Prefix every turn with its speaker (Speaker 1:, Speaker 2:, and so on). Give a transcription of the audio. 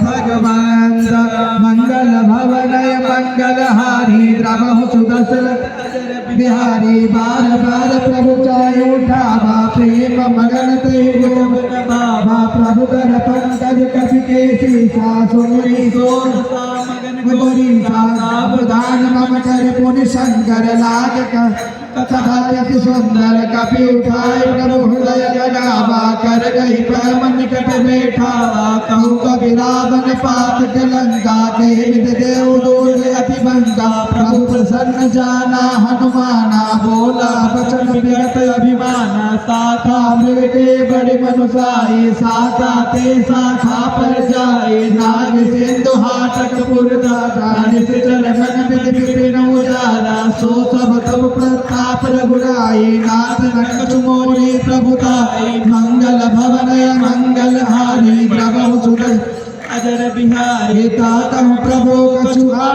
Speaker 1: भगवंत मंगल भवनय मंगलहारी द्रवहु सुदशरथ बिहारी बार बार प्रभु चाहे उठावा प्रेम मगन त्रिभुवन बाबा प्रभु कर पंकज कपि केसी सा सुनी सोन सा मगन गोरी सा सावधान मम कर पुनि शंकर लाग कथायति सुंदर कपि उठाए प्रभु हृदय लगावा कर गई परम निकट बैठावा कहु कबि रावण पात लंका के विद देव दूर अति बंका प्रभु प्रसन्न जाना हनुमाना बोला बचन विगत अभिमाना साखा मृग के बड़े मनुसाई साखा ते शाखा पर जाए नाग सिंधु हाटक पुरदाता निज जल मन विद विपिन उजाला सो सब तब प्रताप रघुराई नाथ नटखट मोरी प्रभुताई मंगल भवनय मंगल हारी द्रवहु सुदर्शन अजर बिहारी तातम प्रभु कछुआ